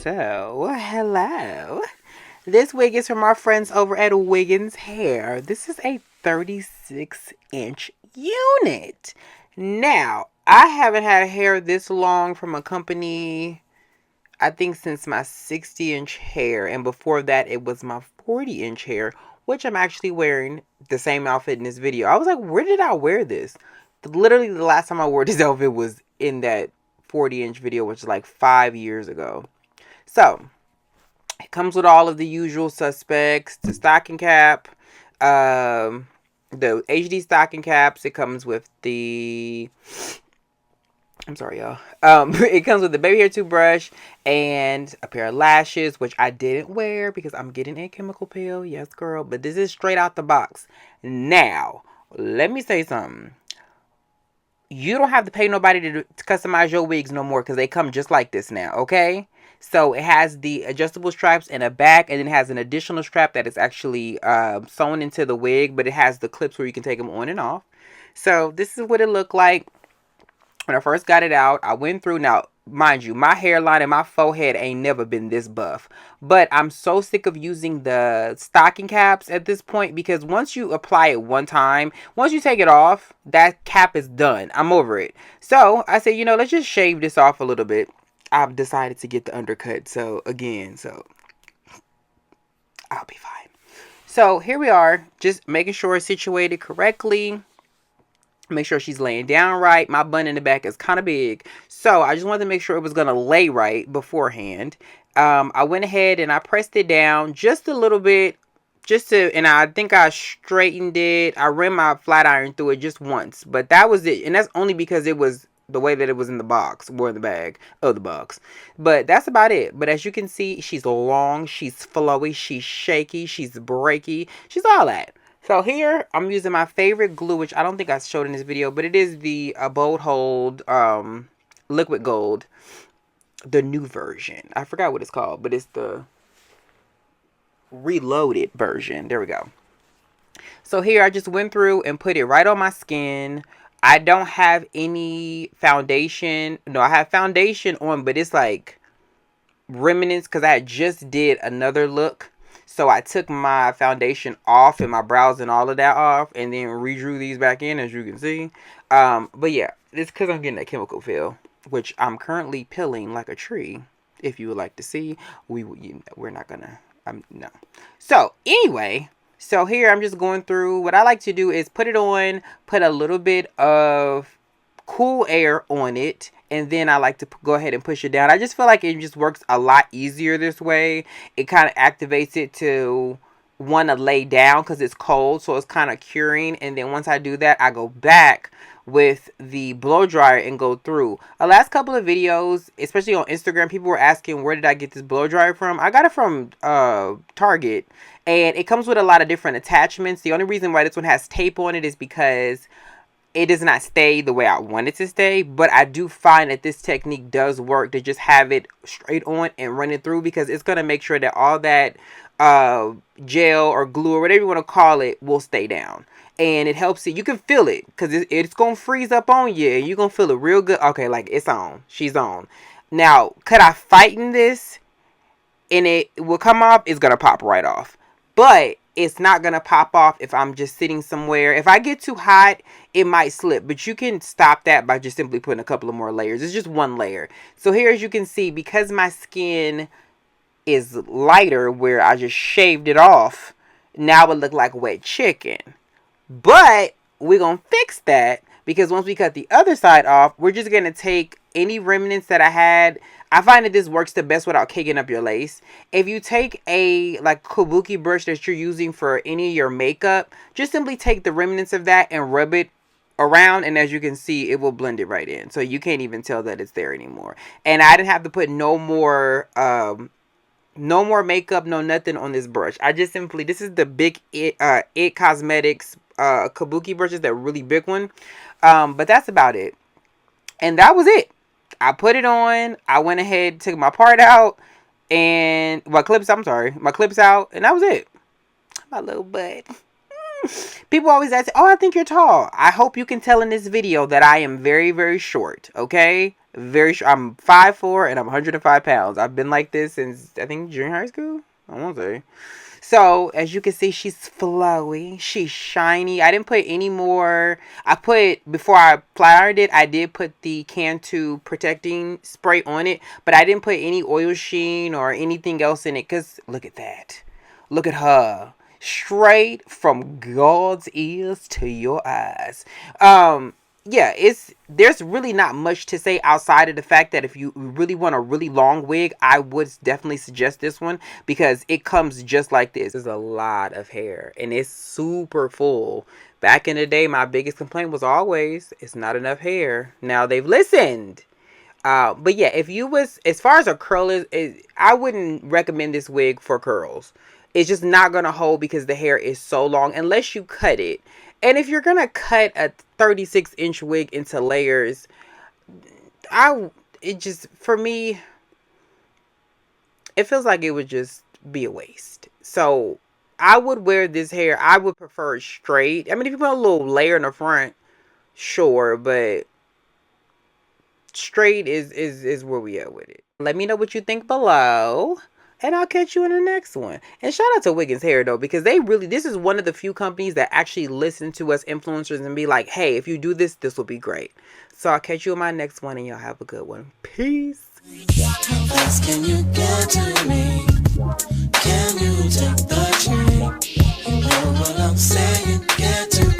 So, hello. This wig is from our friends over at Wiggins Hair. This is a 36-inch unit. Now, I haven't had hair this long from a company, I think, since my 60-inch hair. And before that, it was my 40-inch hair, which I'm actually wearing the same outfit in this video. I was like, where did I wear this? Literally, the last time I wore this outfit was in that 40-inch video, which is like 5 years ago. So, it comes with all of the usual suspects, the stocking cap, the HD stocking caps. It comes with the, I'm sorry, y'all. It comes with the baby hair toothbrush and a pair of lashes, which I didn't wear because I'm getting a chemical peel. Yes, girl. But this is straight out the box. Now, let me say something. You don't have to pay nobody to customize your wigs no more because they come just like this now, okay? So it has the adjustable straps in a back, and then it has an additional strap that is actually sewn into the wig, but it has the clips where you can take them on and off. So this is what it looked like when I first got it out. I went through, now mind you, my hairline and my forehead ain't never been this buff, but I'm so sick of using the stocking caps at this point, because once you apply it one time, once you take it off, that cap is done. I'm over it. So I said, you know, let's just shave this off a little bit. I've decided to get the undercut, so I'll be fine. So here we are, just making sure it's situated correctly. Make sure she's laying down right. My bun in the back is kind of big, so I just wanted to make sure it was going to lay right beforehand. I went ahead and I pressed it down just a little bit, and I think I straightened it. I ran my flat iron through it just once, but that was it. And that's only because it was the way that it was in the box, or in the bag of the box. But that's about it. But as you can see, she's long, she's flowy, she's shaky, she's breaky, she's all that. So here, I'm using my favorite glue, which I don't think I showed in this video, but it is the Bold Hold Liquid Gold, the new version. I forgot what it's called, but it's the reloaded version. There we go. So here, I just went through and put it right on my skin. I don't have any foundation. No, I have foundation on, but it's like remnants because I just did another look. So I took my foundation off and my brows and all of that off, and then redrew these back in, as you can see. But yeah, it's because I'm getting that chemical feel, which I'm currently peeling like a tree. If you would like to see, we're not gonna. No. So anyway, so here I'm just going through. What I like to do is put it on, put a little bit of cool air on it, and then I like to go ahead and push it down. I just feel like it just works a lot easier this way. It kind of activates it to want to lay down because it's cold, so it's kind of curing. And then once I do that, I go back with the blow dryer and go through. The last couple of videos, especially on Instagram, people were asking where did I get this blow dryer from. I got it from Target, and it comes with a lot of different attachments. The only reason why this one has tape on it is because it does not stay the way I want it to stay, but I do find that this technique does work, to just have it straight on and run it through, because it's going to make sure that all that gel or glue or whatever you want to call it will stay down. And it helps it. You can feel it because it's going to freeze up on you, and you're going to feel it real good. Okay, like it's on. She's on. Now, could I fight in this and it will come off? It's going to pop right off. But it's not going to pop off if I'm just sitting somewhere. If I get too hot, it might slip. But you can stop that by just simply putting a couple of more layers. It's just one layer. So here, as you can see, because my skin is lighter where I just shaved it off, now it look like wet chicken. But we're going to fix that, because once we cut the other side off, we're just going to take any remnants that I had. I find that this works the best without caking up your lace. If you take a like kabuki brush that you're using for any of your makeup, just simply take the remnants of that and rub it around, and as you can see, it will blend it right in. So you can't even tell that it's there anymore. And I didn't have to put no more makeup, no nothing on this brush. I just simply, this is the big It Cosmetics kabuki brushes, that really big one. But that's about it. And that was it. I put it on. I went ahead, took my part out, and my clips out, and that was it. My little butt. People always ask, oh, I think you're tall. I hope you can tell in this video that I am very, very short, okay? I'm 5'4" and I'm 105 pounds. I've been like this since I think junior high school. I won't say. So as you can see, she's flowy. She's shiny. I didn't put any more. I put, before I flat ironed it, I did put the Cantu protecting spray on it, but I didn't put any oil sheen or anything else in it, because look at that. Look at her. Straight from God's ears to your eyes. Yeah, there's really not much to say outside of the fact that if you really want a really long wig, I would definitely suggest this one, because it comes just like this. There's a lot of hair and it's super full. Back in the day, my biggest complaint was always it's not enough hair. Now they've listened. But yeah, if you was, as far as a curl is, I wouldn't recommend this wig for curls. It's just not gonna hold because the hair is so long unless you cut it. And if you're gonna cut a 36-inch wig into layers, it just, for me, it feels like it would just be a waste. So I would wear this hair. I would prefer it straight. I mean, if you put a little layer in the front, sure, but straight is where we at with it. Let me know what you think below, and I'll catch you in the next one. And shout out to Wiggins Hair though, because they really, this is one of the few companies that actually listen to us influencers and be like, hey, if you do this, this will be great. So I'll catch you in my next one, and y'all have a good one. Peace. How fast can you get to me? Can you take the train? You know what I'm saying? Get to